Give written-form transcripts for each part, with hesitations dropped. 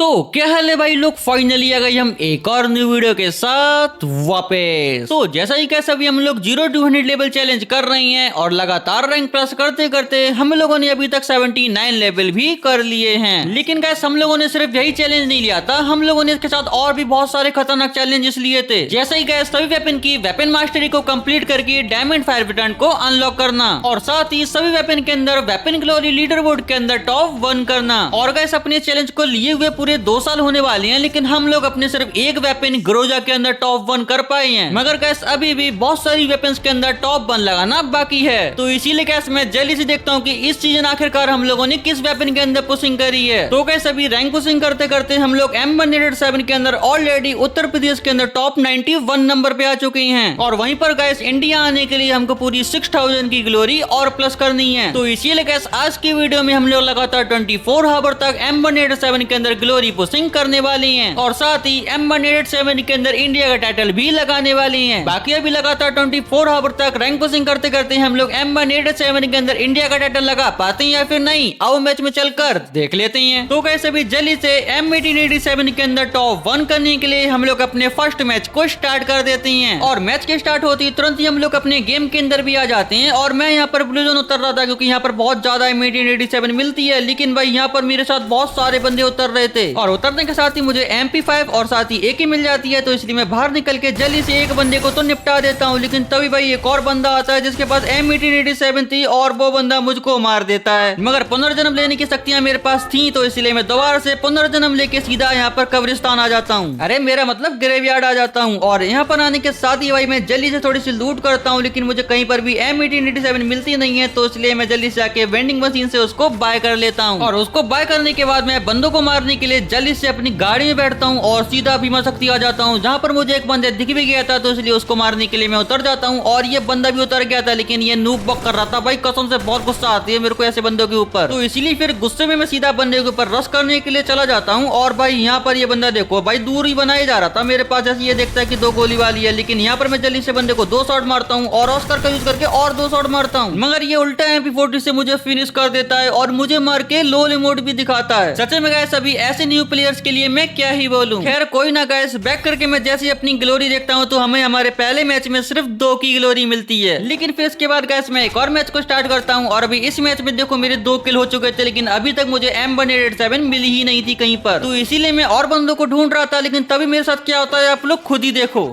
तो क्या हाल है भाई लोग, फाइनली आ गए हम एक और न्यू वीडियो के साथ वापस। तो जैसा ही कैसे अभी हम लोग 0 to 100 लेवल चैलेंज कर रहे हैं और लगातार रैंक प्लस करते करते हम लोगों ने अभी तक 79 लेवल भी कर लिए हैं। लेकिन गाइस हम लोगों ने सिर्फ यही चैलेंज नहीं लिया था, हम लोगों ने इसके साथ और भी बहुत सारे खतरनाक चैलेंजेस लिए थे। जैसे ही गाइस सभी वेपन की वेपन मास्टरी को कंप्लीट करके डायमंड फायर रिटर्न को अनलॉक करना और साथ ही सभी वेपन के अंदर वेपन ग्लोरी लीडर बोर्ड के अंदर टॉप 1 करना। और गाइस अपने चैलेंज को लिए हुए पूरे 2 साल होने वाले हैं, लेकिन हम लोग अपने सिर्फ एक वेपन ग्रोजा के अंदर टॉप 1 कर पाए हैं। मगर गैस अभी भी बहुत सारी वेपन्स के अंदर टॉप 1 लगाना बाकी है। तो इसीलिए गैस मैं जल्दी से देखता हूँ कि इस सीजन आखिरकार हम लोगों ने किस वेपन के अंदर पुशिंग करी है। तो गैस अभी रैंक पुशिंग करते करते हम लोग M187 के अंदर ऑलरेडी उत्तर प्रदेश के अंदर टॉप 91 नंबर पे आ चुके हैं। और वहीं पर गैस इंडिया आने के लिए हमको पूरी 6000 की ग्लोरी और प्लस करनी है। तो इसीलिए गैस आज की वीडियो में हम लोग लगातार 24 आवर तक M187 के अंदर ग्लोरी पुशिंग करने वाली हैं और साथ ही M187 के अंदर इंडिया का टाइटल भी लगाने वाली हैं। बाकी अभी लगातार 24 आवर तक रैंक पुशिंग करते करते हम लोग M187 के अंदर इंडिया का टाइटल लगा पाते हैं या फिर नहीं, आओ मैच में चलकर देख लेते हैं। तो कैसे भी जल्दी से M1887 के अंदर टॉप 1 करने के लिए हम लोग अपने फर्स्ट मैच को स्टार्ट कर देते हैं। और मैच के स्टार्ट होती तुरंत ही हम लोग अपने गेम के अंदर भी आ जाते हैं। और मैं यहाँ पर ब्लू जोन उतर रहा था क्योंकि यहाँ पर बहुत ज्यादा M1887 मिलती है, लेकिन भाई यहाँ पर मेरे साथ बहुत सारे बंदे उतर रहे थे और उतरने के साथ ही मुझे MP5 और साथ ही AK मिल जाती है। तो इसलिए मैं बाहर निकल के जल्दी से एक बंदे को तो निपटा देता हूँ, लेकिन तभी भाई एक और बंदा आता है जिसके पास M1887 थी और वो बंदा मुझको मार देता है। मगर पुनर्जन्म लेने की शक्तियां मेरे पास थी, तो इसलिए मैं दोबारा से पुनर्जन्म लेके सीधा यहाँ पर कब्रिस्तान आ जाता हूँ। अरे मेरा मतलब ग्रेवयार्ड आ जाता हूँ। और यहाँ पर आने के साथ ही भाई मैं जल्दी से थोड़ी सी लूट करता हूँ, लेकिन मुझे कहीं पर भी M1887 मिलती नहीं है। तो इसलिए मैं जल्दी से आके वेंडिंग मशीन से उसको बाय कर लेता हूँ। और उसको बाय करने के बाद मैं बंदों को मारने के लिए जल्दी से अपनी गाड़ी में बैठता हूँ और सीधा भीमा शक्ति आ जाता हूँ, जहाँ पर मुझे एक बंदे दिख भी गया था। तो इसलिए उसको मारने के लिए मैं उतर जाता हूँ और ये बंदा भी उतर गया था, लेकिन ये नूब बक कर रहा था। भाई कसम से बहुत गुस्सा आती है मेरे को ऐसे बंदों के ऊपर। तो इसीलिए फिर गुस्से में मैं सीधा बंदे के ऊपर रश करने के लिए चला जाता हूँ। और भाई यहाँ पर ये बंदा देखो भाई दूर ही बनाया जा रहा था मेरे पास, जैसे ये देखता है कि 2 गोली वाली है, लेकिन यहाँ पर मैं जल्दी से बंदे को 2 शॉट मारता हूँ और ऑस्कर का यूज करके और 2 शॉट मारता हूँ। मगर ये उल्टा MP40 से मुझे फिनिश कर देता है और मुझे मार के लो इमोट भी दिखाता है। सच में गाइस अभी ऐसे न्यू प्लेयर्स के लिए मैं क्या ही बोलूं। खैर कोई ना गाइस, बैक करके मैं जैसे अपनी ग्लोरी देखता हूं तो हमें हमारे पहले मैच में सिर्फ 2 की ग्लोरी मिलती है। लेकिन फिर इसके बाद गाइस मैं एक और मैच को स्टार्ट करता हूं और अभी इस मैच में देखो मेरे 2 किल हो चुके थे, लेकिन अभी तक मुझे M187 मिली ही नहीं थी कहीं पर। तो इसीलिए मैं और बंदों को ढूंढ रहा था, लेकिन तभी मेरे साथ क्या होता है आप लोग खुद ही देखो।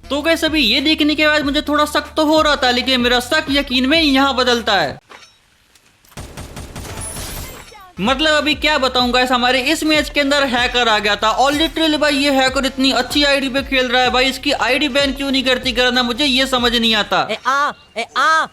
तो गाइस अभी ये देखने के बाद मुझे थोड़ा शक तो हो रहा था, लेकिन मेरा शक यकीन में यहाँ बदलता है। मतलब अभी क्या बताऊं गाइस, हमारे इस मैच के अंदर हैकर आ गया था और लिटरली भाई ये हैकर इतनी अच्छी आईडी पे खेल रहा है भाई, इसकी आईडी बैन क्यों नहीं करती करना मुझे ये समझ नहीं आता।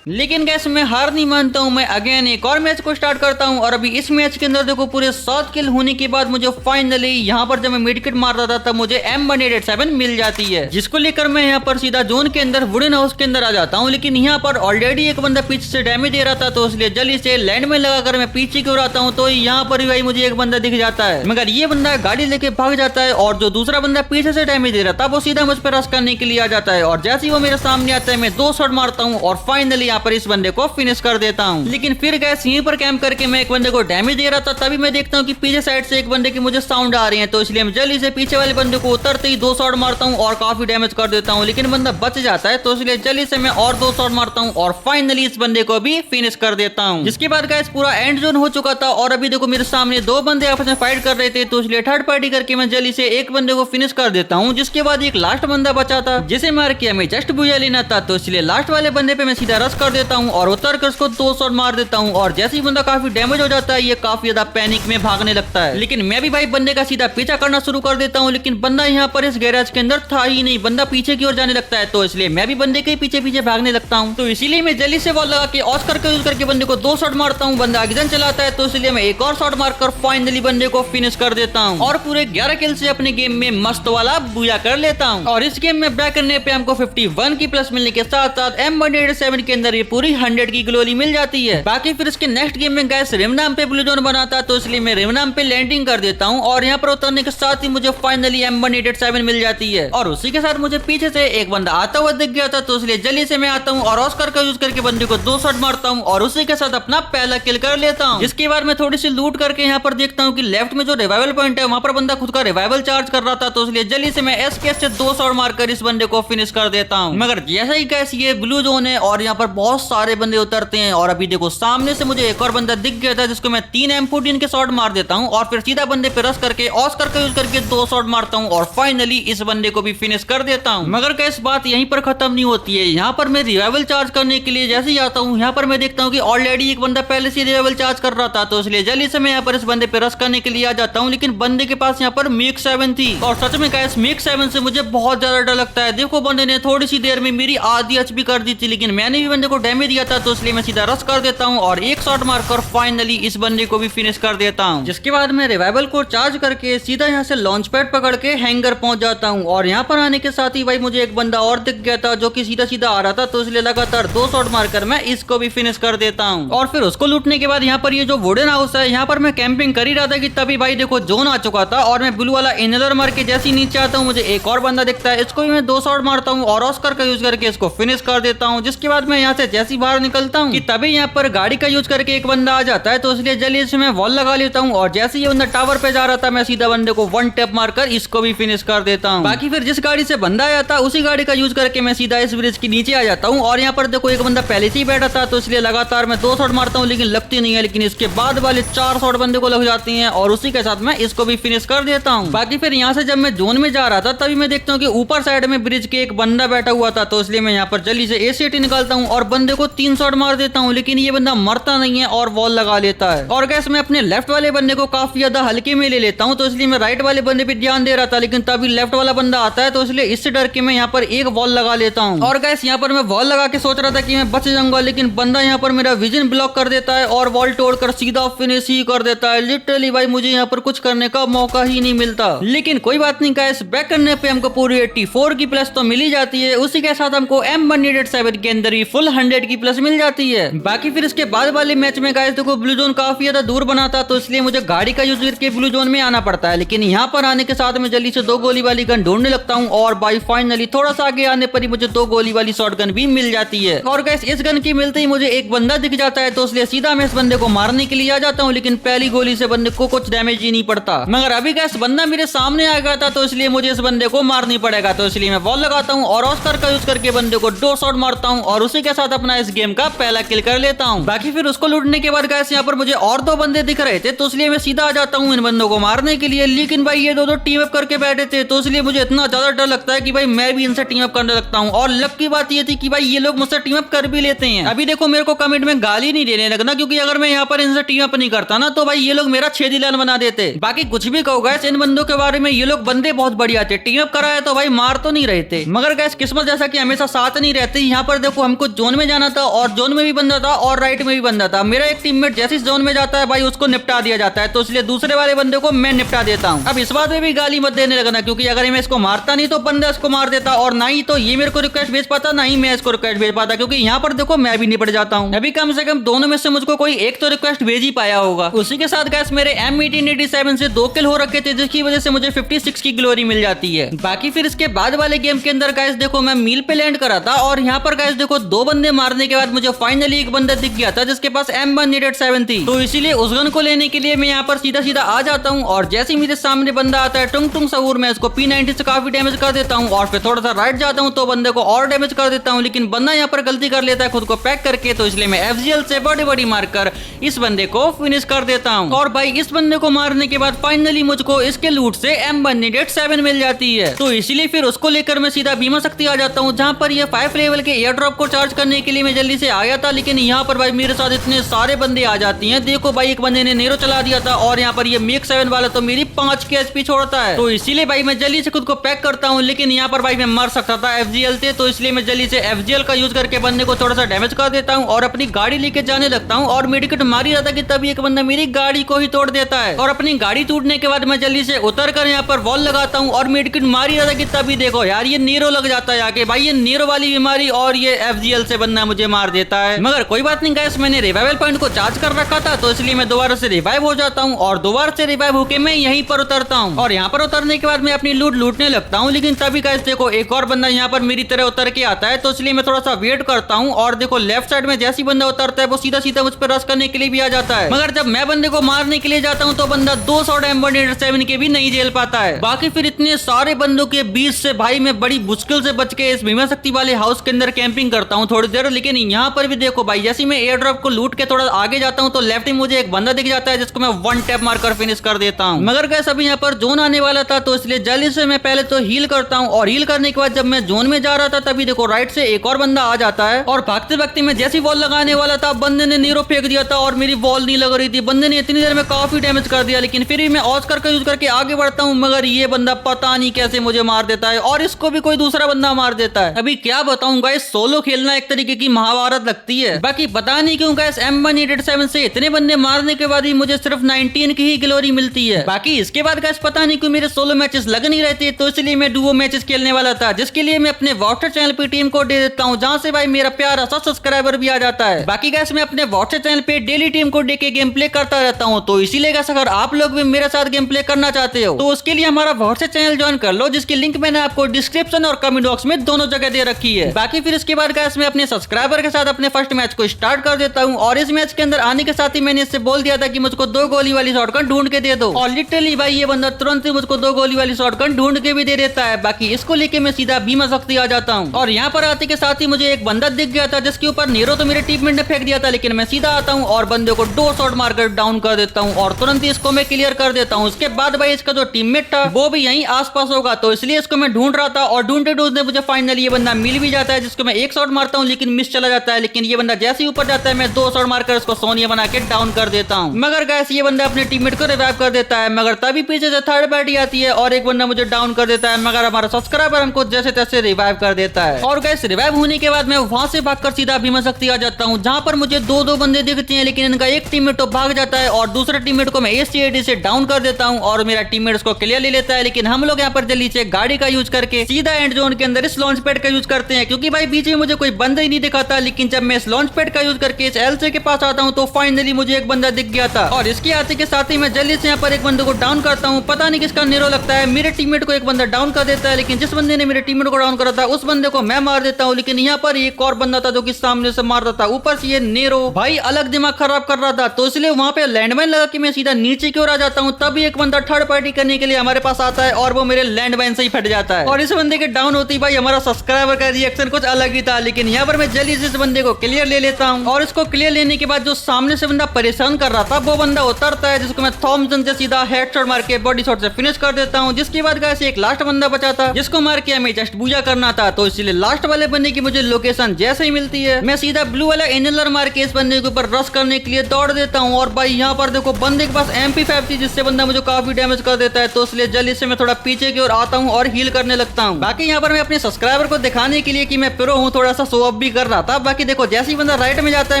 लेकिन गैस मैं हार नहीं मानता हूँ, मैं अगेन एक और मैच को स्टार्ट करता हूँ। और अभी इस मैच के अंदर देखो पूरे 7 किल होने के बाद मुझे फाइनली यहाँ पर जब मैं मेडिकेट मार रहा था तब मुझे M187 मिल जाती है, जिसको लेकर मैं यहाँ पर सीधा जोन के अंदर वुडन हाउस के अंदर आ जाता हूँ। लेकिन यहाँ पर ऑलरेडी एक बंदा पीछे से डैमेज दे रहा था, तो इसलिए जल्दी से लैंड में लगाकर मैं पीछे क्यों आता हूँ। तो यहाँ पर भी भाई मुझे एक बंदा दिख जाता है, मगर ये बंदा गाड़ी लेके भाग जाता है और जो दूसरा बंदा पीछे से डैमेज दे रहा था वो सीधा मुझ पर रश करने के लिए आ जाता है। और जैसे ही वो मेरे सामने आता है मैं 2 शॉट मारता हूँ और फाइनली यहाँ पर इस बंदे को फिनिश कर देता हूँ। लेकिन फिर गैस यहीं पर कैंप करके मैं एक बंदे को डैमेज दे रहा था, तभी मैं देखता हूँ कि पीछे साइड से एक बंदे की मुझे साउंड आ रही है। तो इसलिए मैं जल्दी से पीछे वाले बंदे को उतरते ही 2 शॉट मारता हूँ और काफी डैमेज कर देता हूँ, लेकिन बंदा बच जाता है। तो इसलिए जल्दी से मैं और 2 शॉट मारता हूँ और फाइनली इस बंदे को भी फिनिश कर देता हूँ। जिसके बाद गैस पूरा एंड जोन हो चुका था और अभी देखो मेरे सामने 2 बंदे आपस में फाइट कर रहे थे। तो इसलिए थर्ड पार्टी करके मैं जल्दी से एक बंदे को फिनिश कर देता हूँ। जिसके बाद एक लास्ट बंदा बचा था जिसे मार के हमें जस्ट बुझा लेना था, तो इसलिए लास्ट वाले बंदे पे मैं सीधा रश कर देता हूँ और उतर कर उसको 2 शॉट मार देता हूँ। और जैसे ही बंदा काफी डैमेज हो जाता है ये काफी ज्यादा पैनिक में भागने लगता है, लेकिन मैं भी भाई बंदे का सीधा पीछा करना शुरू कर देता हूँ। लेकिन बंदा यहाँ पर इस गैराज के अंदर था ही नहीं, बंदा पीछे की ओर जाने लगता है। तो इसलिए मैं भी बंदे के पीछे पीछे भागने लगता हूँ। तो इसीलिए मैं जल्दी से वॉल लगा के ऑस्कर का यूज करके बंदे को 2 शॉट मारता हूँ। बंदा आगे चलाता है, तो इसलिए मैं एक और शॉट मारकर फाइनली बंदे को फिनिश कर देता हूँ और पूरे 11 किल से अपने गेम में मस्त वाला बूया कर लेता हूँ। और इस गेम में बैक करने पे हमको 51 की प्लस मिलने के साथ साथ M187 के अंदर ये पूरी 100 की ग्लोरी मिल जाती है। बाकी फिर इसके नेक्स्ट गेम में गैस रिमनाम पे ब्लू जोन बनाता, तो इसलिए मैं रिमनाम पे लैंडिंग कर देता हूँ और यहाँ पर उतरने के साथ ही मुझे फाइनली M187 मिल जाती है। और उसी के साथ मुझे पीछे से एक बंदा आता हुआ दिख गया था, तो इसलिए जल्दी से मैं आता हूँ और ऑस्कर का यूज करके बंदे को 2 शॉट मारता हूँ और उसी के साथ अपना पहला किल कर लेता हूँ। इसके बाद मैं थोड़ी थोड़ी सी लूट करके यहाँ पर देखता हूँ कि लेफ्ट में जो रिवाइवल पॉइंट है वहाँ पर बंदा खुद का रिवाइवल चार्ज कर रहा था, तो इसलिए जल्दी से मैं एसकेएस से 2 शॉट मारकर इस बंदे को फिनिश कर देता हूँ। मगर जैसा ही गैस ये ब्लू जोन है और यहाँ पर बहुत सारे बंदे उतरते हैं और अभी देखो सामने से मुझे एक और बंदा दिख गया था जिसको मैं 3 M14 के शॉट मार देता हूँ और फिर सीधा बंदे पे रश करके ऑस्कर का यूज करके 2 शॉट मारता हूँ और फाइनली इस बंदे को भी फिनिश कर देता हूँ। मगर गैस बात यहीं पर खत्म नहीं होती है। यहाँ पर मैं रिवाइवल चार्ज करने के लिए जैसे ही आता हूँ यहाँ पर मैं देखता हूँ कि ऑलरेडी एक बंदा पहले से रिवाइवल चार्ज कर रहा था, तो इसलिए जल्दी से मैं यहाँ पर इस बंदे पे रश करने के लिए आ जाता हूँ। लेकिन बंदे के पास यहाँ पर मिग 7 थी और सच में गैस मिग 7 से मुझे बहुत ज्यादा डर लगता है। देखो बंदे ने थोड़ी सी देर में मेरी आधी एचपी कर दी थी, लेकिन मैंने भी बंदे को डैमेज दिया था, तो इसलिए मैं सीधा रश कर देता हूँ और एक शॉट मारकर फाइनली इस बंदे को भी फिनिश कर देता हूँ। जिसके बाद मैं रिवाइवल को चार्ज करके सीधा यहाँ से लॉन्च पैड पकड़ के हैंगर पहुंच जाता हूँ और यहाँ पर आने के साथ ही भाई मुझे एक बंदा और दिख गया था जो कि सीधा सीधा आ रहा था, तो इसलिए लगातार 2 शॉट मारकर मैं इसको भी फिनिश कर देता हूँ। और फिर उसको लूटने के बाद यहाँ पर ये जो वुडन हाउस है यहाँ पर मैं कैंपिंग कर ही रहा था कि तभी भाई देखो जोन आ चुका था और मैं ब्लू वाला इनहेलर मार के जैसे ही नीचे आता हूँ मुझे एक और बंदा दिखता है, इसको भी मैं 2 शॉट मारता हूँ और ऑस्कर का यूज करके इसको फिनिश कर देता हूँ। जिसके बाद मैं यहाँ से जैसे ही बाहर निकलता हूँ कि तभी यहाँ पर गाड़ी का यूज करके एक बंदा आ जाता है, तो इसलिए जल्दी से मैं वॉल लगा लेता हूँ और जैसे ये बंदा टावर पे जा रहा था मैं सीधा बंदे को 1 टैप मारकर इसको भी फिनिश कर देता हूँ। बाकी फिर जिस गाड़ी से बंदा आया था उसी गाड़ी का यूज करके मैं सीधा इस ब्रिज के नीचे आ जाता हूँ और यहाँ पर देखो एक बंदा पहले से ही बैठा था, तो इसलिए लगातार मैं 2 शॉट मारता हूँ लेकिन लगती नहीं है, लेकिन इसके बाद वाले 4 शॉट बंदे को लग जाती हैं और उसी के साथ मैं इसको भी फिनिश कर देता हूँ। बाकी फिर यहाँ से जब मैं जोन में जा रहा था तभी मैं देखता हूँ कि ऊपर साइड में ब्रिज के एक बंदा बैठा हुआ था, तो इसलिए मैं यहाँ पर जल्दी से एसीटी निकालता हूँ और बंदे को 3 शॉट मार देता हूँ, लेकिन ये बंदा मरता नहीं है और वॉल लगा लेता है। और गैस मैं अपने लेफ्ट वाले बंदे को काफी ज्यादा हल्के में ले लेता हूँ, तो इसलिए मैं राइट वाले बंदे पे ध्यान दे रहा था, लेकिन तभी लेफ्ट वाला बंदा आता है, तो इसलिए इससे डर के मैं यहाँ पर एक वॉल लगा लेता हूँ। और गैस यहाँ पर मैं वॉल लगा के सोच रहा था कि मैं बच जाऊंगा, लेकिन बंदा यहाँ पर मेरा विजन ब्लॉक कर देता है और वॉल तोड़कर सीधा फिनिश ही कर देता है। लिटरली भाई मुझे यहाँ पर कुछ करने का मौका ही नहीं मिलता, लेकिन कोई बात नहीं गाइस, बैक करने पे हमको पूरी 84 की प्लस तो मिल ही जाती है, उसी के साथ हमको M187 के अंदर ही फुल 100 की प्लस मिल जाती है। बाकी फिर इसके बाद वाले मैच में गाइस देखो ब्लू जोन काफी ज्यादा दूर बना था, तो इसलिए मुझे गाड़ी का यूज करके ब्लू जोन में आना पड़ता है, लेकिन यहाँ पर आने के साथ में जल्दी से 2 गोली वाली गन ढूंढने लगता हूँ और भाई फाइनली थोड़ा सा आगे आने पर ही मुझे 2 गोली वाली शॉट गन भी मिल जाती है। और गाइस इस गन की मिलते ही मुझे एक बंदा दिख जाता है, तो इसलिए सीधा मैं इस बंदे को मारने के लिए आ जाता हूँ, लेकिन पहली गोली से बंदे को कुछ डैमेज ही नहीं पड़ता। मगर अभी गैस बंदा मेरे सामने आ गया था, तो इसलिए मुझे इस बंदे को मारनी पड़ेगा, तो इसलिए मैं वॉल लगाता हूँ और ऑस्कर का यूज करके बंदे को 2 शॉट मारता हूँ और उसी के साथ अपना इस गेम का पहला किल कर लेता हूँ। बाकी फिर उसको लूटने के बाद गैस यहाँ पर मुझे और 2 बंदे दिख रहे थे, तो इसलिए मैं सीधा आ जाता हूँ इन बंदों को मारने के लिए, लेकिन भाई ये 2 टीम अप करके बैठे थे, तो इसलिए मुझे इतना ज्यादा डर लगता है कि भाई मैं भी इनसे टीम अप करने लगता हूँ। और लक की बात ये थी कि भाई ये लोग मुझसे टीम अप कर भी लेते हैं। अभी देखो मेरे को कमेंट में गाली नहीं देने लगना, क्योंकि अगर मैं यहाँ पर इनसे टीम अप नहीं करता ना तो भाई ये लोग मेरा 6 दिलान बना देते। बाकी कुछ भी कहो गैस इन बंदों के बारे में, ये लोग बंदे बहुत बढ़िया थे, टीम अप कराया तो भाई मार तो नहीं रहे थे, मगर गैस किस्मत जैसा कि हमेशा साथ नहीं रहते। यहाँ पर देखो हमको जोन में जाना था और जोन में भी बंदा था और राइट में भी बंदा था, मेरा एक टीममेट जैसे जोन में जाता है भाई उसको निपटा दिया जाता है, तो इसलिए दूसरे वाले बंदे को मैं निपटा देता हूँ। अब इस बात में भी गाली मत देने लगना, क्योंकि अगर मैं इसको मारता नहीं तो बंदा इसको मार देता, और ना ही तो ये मेरे को रिक्वेस्ट भेज पाता, ना ही मैं इसको रिक्वेस्ट भेज पाता, क्योंकि यहाँ पर देखो मैं भी निपट जाता हूँ। अभी कम से कम दोनों में से मुझको कोई एक तो रिक्वेस्ट भेज ही पाया होगा। उसी के साथ गैस मेरे M1887 से 2 किल हो रखे थे, जिसकी वजह से मुझे 56 की ग्लोरी मिल जाती है। बाकी फिर इसके बाद वाले गेम के अंदर गैस देखो मैं मील पे लैंड करा था और यहाँ पर गैस देखो 2 बंदे मारने के बाद मुझे फाइनली एक बंदा दिख गया था जिसके पास M187 थी, तो इसीलिए उस गन को लेने के लिए मैं यहाँ पर सीधा सीधा आ जाता हूँ और जैसे ही मेरे सामने बंदा आता है टुंग टुंग सहूर मैं इसको P90 से काफी डैमेज कर देता हूँ और फिर थोड़ा सा राइट जाता हूँ तो बंदे को और डैमेज कर देता हूँ, लेकिन बंदा यहाँ पर गलती कर लेता है खुद को पैक करके, तो इसलिए मैं FGL से बड़ी मारकर इस बंदे को फिनिश कर देता हूँ। और भाई इस बंदे को मारने के बाद फाइनली मुझको इसके लूट से M187 मिल जाती है, तो इसीलिए फिर उसको लेकर मैं सीधा बीमा शक्ति आ जाता हूँ, जहाँ पर ये 5 लेवल के एयर ड्रॉप को चार्ज करने के लिए मैं जल्दी से आया था, लेकिन यहाँ पर भाई मेरे साथ इतने सारे बंदे आ जाती हैं। देखो भाई एक बंदे ने नेरो चला दिया था और यहाँ पर ये मिग 7 वाला तो मेरी 5 के HP छोड़ता है, तो इसीलिए भाई मैं जल्दी से खुद को पैक करता हूँ, लेकिन यहाँ पर भाई मैं मर सकता था FGL से, तो इसलिए मैं जल्दी से FGL का यूज करके बंदे को थोड़ा सा डैमेज कर देता हूँ और अपनी गाड़ी लेके जाने लगता हूँ। और मेडिकेट मार ही रहा था कि तभी एक बंदा मेरी गाड़ी को ही तोड़ देता है, और अपनी गाड़ी टूटने के बाद मैं जल्दी से उतर कर यहाँ पर वॉल लगाता हूँ और मेडिकेट मार ही रहा था कि तभी देखो यार ये नीरो लग जाता है आके, भाई ये नीरो वाली बीमारी, और ये FGL से बंदा मुझे मार देता है। मगर कोई बात नहीं गाइस, मैंने रिवाइवल पॉइंट को चार्ज कर रखा था, तो इसलिए मैं दोबारा से रिवाइव हो जाता हूँ और दोबारा से रिवाइव होके मैं यहीं पर उतरता हूँ और यहाँ पर उतरने के बाद मैं अपनी लूट लूटने लगता हूँ। लेकिन तभी गाइस देखो एक और बंदा यहाँ पर मेरी तरह उतर के आता है, तो इसलिए मैं थोड़ा सा वेट करता हूँ और देखो लेफ्ट साइड में जैसी बंदा उतरता है वो सीधा सीधा मुझ पर रश करने के लिए भी आ जाता है। मगर मगर जब मैं बंदे को मारने के लिए जाता हूँ तो बंदा 2 शॉट M187 के भी नहीं झेल पाता है। बाकी फिर इतने सारे बंदों के बीच से भाई मैं बड़ी मुश्किल से बच के इस भीमा शक्ति वाले हाउस के अंदर कैंपिंग करता हूँ थोड़ी देर। लेकिन यहाँ पर भी देखो भाई, जैसे मैं एयर ड्रॉप को लूट के थोड़ा आगे जाता हूँ तो लेफ्ट में मुझे एक बंदा दिख जाता है जिसको मैं 1 टैप मारकर फिनिश कर देता हूँ। मगर गैस अभी यहाँ पर जोन आने वाला था तो इसलिए जल्दी से मैं पहले तो हील करता हूँ, और हील करने के बाद जब मैं जोन में जा रहा था तभी देखो राइट से एक और बंदा आ जाता है, और भागते भागते मैं जैसी वॉल लगाने वाला था बंदे ने नीरो फेंक दिया था और मेरी वॉल नहीं लग रही थी। बंदे ने इतनी देर में काफी डैमेज कर दिया, लेकिन फिर भी मैं ऑस्कर का यूज करके आगे बढ़ता हूँ। मगर ये बंदा पता नहीं कैसे मुझे मार देता है और इसको भी कोई दूसरा बंदा मार देता है। अभी क्या बताऊं गाइस, सोलो खेलना एक तरीके की महाभारत लगती है। बाकी पता नहीं क्यों गाइस M187 से इतने बंदे मारने के बाद ही मुझे सिर्फ 19 की ही ग्लोरी मिलती है। बाकी इसके बाद गाइस पता नहीं क्यों मेरे सोलो मैचेस लग नहीं रहते, तो इसलिए मैं डुओ मैचेस खेलने वाला था, जिसके लिए मैं अपने व्हाट्सएप चैनल पे टीम कोड दे देता हूँ, जहां से भाई मेरा प्यारा सा सब्सक्राइबर भी आ जाता है। बाकी गाइस मैं अपने व्हाट्सएप चैनल पे डेली टीम कोड देके गेम प्ले करता रहता हूँ, तो इसीलिए गाइस अगर आप लोग भी मेरे साथ गेम प्ले करना चाहते हो तो उसके लिए हमारा व्हाट्सएप चैनल ज्वाइन कर लो, जिसकी लिंक मैंने आपको डिस्क्रिप्शन और कमेंट बॉक्स में दोनों जगह दे रखी है। बाकी फिर इसके बाद गाइस मैं अपने सब्सक्राइबर के साथ अपने फर्स्ट मैच को स्टार्ट कर देता हूँ, और इस मैच के अंदर आने के साथ ही मैंने इससे बोल दिया था कि मुझको 2 गोली वाली शॉटगन ढूंढ के दे दो, और लिटरली भाई ये बंदा तुरंत ही मुझको 2 गोली वाली शॉटगन ढूंढ के भी दे देता है। बाकी इसको लेके मैं सीधा भीमा शक्ति आ जाता हूँ, और यहाँ पर आते के साथ ही मुझे एक बंदा दिख गया था जिसके ऊपर नीरो तो मेरे टीममेट ने फेंक दिया था, लेकिन मैं सीधा आता हूँ और बंदे को 2 शॉट मारकर डाउन कर देता हूँ, और तुरंत ही इसको मैं क्लियर कर देता हूँ। उसके बाद भाई इसका जो टीममेट था वो भी यहीं आसपास होगा, तो इसलिए इसको मैं ढूंढ रहा था, और ढूंढते ढूंढते मुझे फाइनली ये बंदा मिल भी जाता है, जिसको मैं 1 शॉट मारता हूँ लेकिन मिस चला जाता है। लेकिन ये बंदा जैसे ही ऊपर जाता है मैं 2 शॉट मारकर इसको सोनिया बना के डाउन कर देता हूँ। मगर गाइस ये बंदा अपने टीममेट को रिवाइव कर देता है, मगर तभी पीछे से थर्ड पार्टी आती है और एक बंदा मुझे डाउन कर देता है, मगर हमारा सब्सक्राइबर हमको जैसे तैसे रिवाइव कर देता है। और गाइस रिवाइव होने के बाद मैं वहां से भागकर सीधा भीमा शक्ति आ जाता हूँ, जहां पर मुझे 2 बंदे दिखते हैं, लेकिन इनका एक टीममेट तो भाग जाता है और दूसरे टीममेट को मैं ACAD से डाउन कर देता हूँ, और मेरा टीममेट उसको क्लियर ले लेता है। लेकिन हम लोग यहाँ पर जल्दी से गाड़ी का यूज करके सीधा एंड जोन के अंदर इस लॉन्च पैड का यूज करते हैं, क्योंकि भाई बीच में मुझे कोई बंदा ही नहीं दिखाता। लेकिन जब मैं इस लॉन्च पैड का यूज करके इस LC के पास आता हूँ तो फाइनली मुझे एक बंदा दिख गया था, और इसके आते के साथ ही मैं जल्दी से यहाँ पर एक बंदे को डाउन करता हूँ। पता नहीं किसका नीरो लगता है, मेरे टीममेट को एक बंदा डाउन कर देता है, लेकिन जिस बंदे ने मेरे टीममेट को डाउन करा था उस बंदे को मैं मार देता हूँ। लेकिन यहाँ पर एक और बंदा था जो कि सामने से मार रहा था, ऊपर से ये नेरो भाई अलग दिमाग खराब कर रहा था, तो इसलिए वहां पे लैंडमाइन लगा कि मैं सीधा नीचे की ओर आ जाता हूँ। तभी एक बंदा थर्ड पार्टी करने के लिए हमारे पास आता है, और वो मेरे लैंडमाइन से ही फट जाता है, और इस बंदे के डाउन होती भाई हमारा सब्सक्राइबर का रिएक्शन कुछ अलग ही था। लेकिन यहाँ पर मैं जल्दी से इस बंदे को क्लियर ले लेता हूँ, और इसको क्लियर लेने के बाद जो सामने से बंदा परेशान कर रहा था वो बंदा उतरता है, जिसको मैं थॉमसन से सीधा हेडशॉट मार के बॉडी शॉट से फिनिश कर देता हूँ। जिसके बाद गाइस एक लास्ट बंदा बचा था जिसको मार के हमें जस्ट पूजा करना था, तो इसलिए लास्ट वाले बंदे की मुझे लोकेशन जैसे ही मिलती है मैं सीधा ब्लू वाला एंजलर मार के इस बंदे के ऊपर रश करने के लिए दौड़ देता हूँ। और भाई यहाँ पर देखो बंदे के पास MP5 थी, जिससे बंदा मुझे काफी डैमेज कर देता है, तो इसलिए जल्दी से मैं थोड़ा पीछे की ओर आता हूँ और हील करने लगता हूँ। बाकी यहाँ पर मैं अपने सब्सक्राइबर को दिखाने के लिए कि मैं प्रो हूँ थोड़ा सा शो ऑफ भी कर रहा था। बाकी देखो जैसे ही बंदा राइट में जाता है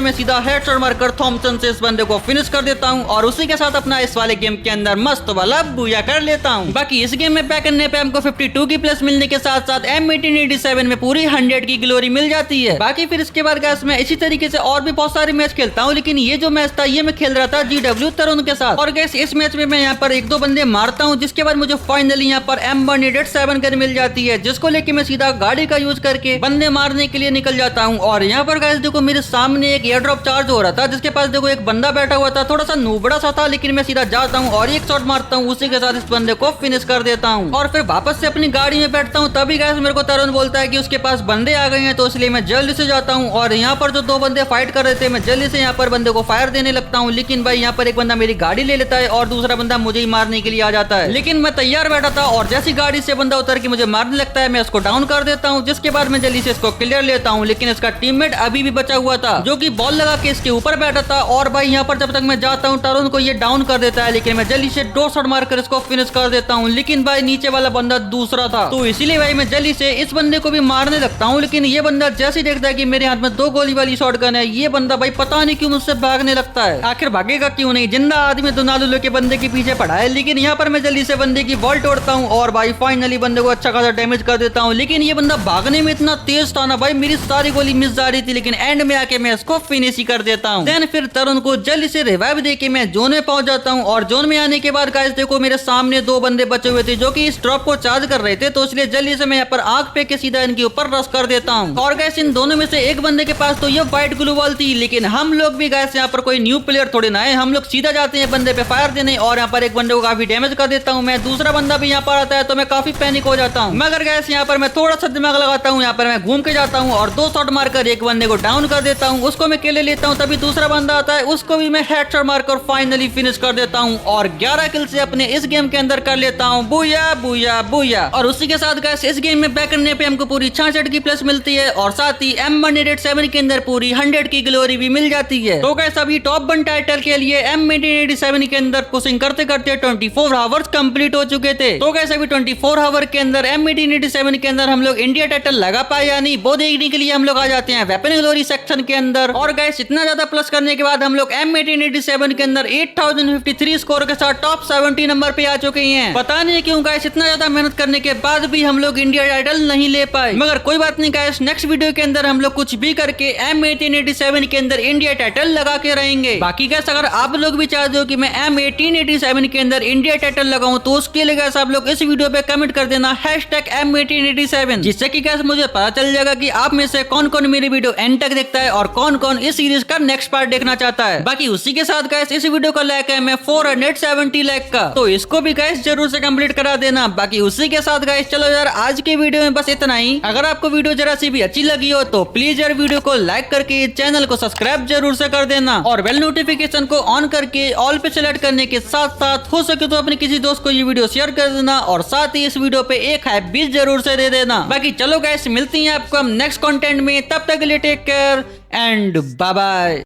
मैं सीधा हेडशॉट मारकर थॉमसन से इस बंदे को फिनिश कर देता हूँ, और उसी के साथ अपना इस वाले गेम के अंदर मस्त वाला बूया कर लेता हूँ। बाकी इस गेम में बैक करने पे हमको 52 की प्लस मिलने के साथ साथ M1887 में पूरी 100 की ग्लोरी मिल जाती है। बाकी फिर इसके बाद गाइस मैं इसी तरीके से और भी बहुत सारे मैच खेलता हूँ, लेकिन ये जो मैच था ये मैं खेल रहा था GW तरुण के साथ, और गाइस इस मैच में मैं यहाँ पर 1-2 बंदे मारता हूँ, जिसके बाद मुझे फाइनली यहाँ पर M187 गन मिल जाती है, जिसको लेके मैं सीधा गाड़ी का यूज करके बंदे मारने के लिए निकल जाता हूँ। और यहाँ पर गाइस देखो मेरे सामने एक एयर ड्रॉप चार्ज हो रहा था, जिसके पास देखो एक बंदा बैठा हुआ था, थोड़ा सा नूबड़ा सा था, लेकिन मैं सीधा जाता हूँ और एक शॉट मारता हूँ, उसी के साथ इस बंदे को फिनिश कर देता हूँ, और फिर वापस से अपनी गाड़ी में बैठता हूँ। तभी गाइस मेरे को तरुण बोलता है कि उसके पास बंदे आ गए हैं, तो इसलिए मैं जल्दी से जाता हूँ, और यहाँ पर जो 2 बंदे फाइट कर रहे थे मैं जल्दी से यहाँ पर बंदे को फायर देने लगता हूँ। लेकिन भाई यहाँ पर एक बंदा मेरी गाड़ी ले लेता है और दूसरा बंदा मुझे ही मारने के लिए आ जाता है, लेकिन मैं तैयार बैठा था, और जैसी गाड़ी से बंदा उतर के मुझे मारने लगता है मैं उसको डाउन कर देता हूँ। जिसके बाद मैं जल्दी से इसको क्लियर लेता हूँ, लेकिन इसका टीममेट अभी भी बचा हुआ था जो कि बॉल लगा के इसके ऊपर बैठा था। और भाई यहाँ पर जब तक मैं जाता हूँ तरुण को ये डाउन कर देता है, लेकिन मैं जल्दी से 2 शॉट मारकर इसको फिनिश कर देता हूँ। लेकिन भाई नीचे वाला बंदा दूसरा था, तो इसीलिए भाई मैं जल्दी से इस बंदे को भी मारने लगता हूँ। लेकिन ये बंदा जैसे देखता है कि मेरे हाथ में 2 गोली वाली शॉटगन है, ये बंदा भाई पता नहीं क्यों मुझसे भागने लगता है। आखिर भागेगा क्यों नहीं, जिंदा आदमी दोनालू के बंदे के पीछे पड़ा है। लेकिन यहाँ पर मैं जल्दी से बंदे की वॉल तोड़ता हूँ, और भाई फाइनली बंदे को अच्छा खासा डैमेज कर देता हूँ। लेकिन ये बंदा भागने में इतना तेज था ना भाई, मेरी सारी गोली मिस जा रही थी, लेकिन एंड में आके मैं इसको फिनिश ही कर देता हूँ। देन फिर तरुण को जल्दी से रिवाइव देके मैं जोन में पहुंच जाता हूँ, और जोन में आने के बाद गाइस देखो मेरे सामने 2 बंदे बचे हुए थे जो कि इस ड्रॉप को चार्ज कर रहे थे, तो इसलिए जल्दी से मैं यहाँ पर आग पे के सीधा इनके ऊपर रश कर देता हूँ। और गाइस इन दोनों में से एक बंदे के पास तो ये व्हाइट ग्लू वॉल थी, लेकिन हम लोग भी गाइस यहाँ पर कोई न्यू प्लेयर थोड़े ना है, हम लोग सीधा जाते हैं बंदे पे फायर देने और यहाँ पर एक बंदे को काफी डैमेज कर देता हूँ मैं। दूसरा बंदा भी यहाँ पर आता है तो मैं काफी पैनिक हो जाता हूँ, मगर गैस यहाँ पर मैं थोड़ा सा दिमाग लगाता हूँ। यहाँ पर मैं घूम के जाता हूँ और 2 शॉट मारकर एक बंदे को डाउन कर देता हूँ, उसको मैं किल लेता हूँ। तभी दूसरा बंदा आता है, उसको भी मैं हेडशॉट मारकर फाइनली फिनिश कर देता हूँ और 11 किल से अपने इस गेम के अंदर कर लेता हूँ। बुया बुया बुया। और उसी के साथ गैस इस गेम में बैक करने पे हमको पूरी 66 की प्लस मिलती है और साथ ही M1887 के अंदर पूरी 100 की ग्लोरी भी मिल जाती है। तो गैस अभी टॉप 1 टाइटल के लिए M1887 के अंदर पुशिंग करते करते 24 आवर्स कंप्लीट हो चुके थे। तो गैस अभी 24 आवर के अंदर M1887 के अंदर हम लोग इंडिया टाइटल लगा पाए या नहीं, वो देखने के लिए हम लोग आ जाते हैं वेपन ग्लोरी सेक्शन के अंदर। और गैस इतना ज्यादा प्लस करने के बाद हम लोग M1887 के अंदर 8053 स्कोर के साथ टॉप 70 नंबर पे आ चुके हैं। पता नहीं क्यों गैस इतना ज्यादा मेहनत करने के बाद भी हम लोग इंडिया टाइटल नहीं ले पाए, मगर कोई बात नहीं गैस, नेक्स्ट वीडियो के अंदर हम लोग कुछ भी करके M1887 के अंदर इंडिया टाइटल लगा के रहेंगे। बाकी गैस अगर आप लोग भी चाहते हो कि मैं M1887 के अंदर इंडिया टाइटल लगाऊं तो उसके लिए गैस आप लोग इस वीडियो पे कमेंट कर देना #M1887, जिससे कि गैस मुझे पता चल जाएगा कि आप में से कौन कौन मेरी वीडियो एंड तक देखता है और कौन कौन इस सीरीज का नेक्स्ट पार्ट देखना चाहता है। बाकी उसी के साथ गैस इस वीडियो का लाइक है मैं 470 लाइक का, तो इसको भी गैस जरूर से कंप्लीट करा देना। बाकी उसी के साथ गैस चलो यार आज के वीडियो में बस इतना ही। अगर आपको वीडियो जरा सी भी अच्छी लगी हो तो प्लीज यार वीडियो को लाइक करके चैनल को सब्सक्राइब जरूर से कर देना और बेल नोटिफिकेशन को ऑन करके ऑल पे सेलेक्ट करने के साथ साथ हो सके तो अपने किसी दोस्त को ये वीडियो शेयर कर देना और साथ ही इस वीडियो पे एक हाइप भी जरूर से दे देना। बाकी चलो गैस मिलती हैं आपको हम नेक्स्ट कंटेंट में, तब तक के लिए take care and bye bye.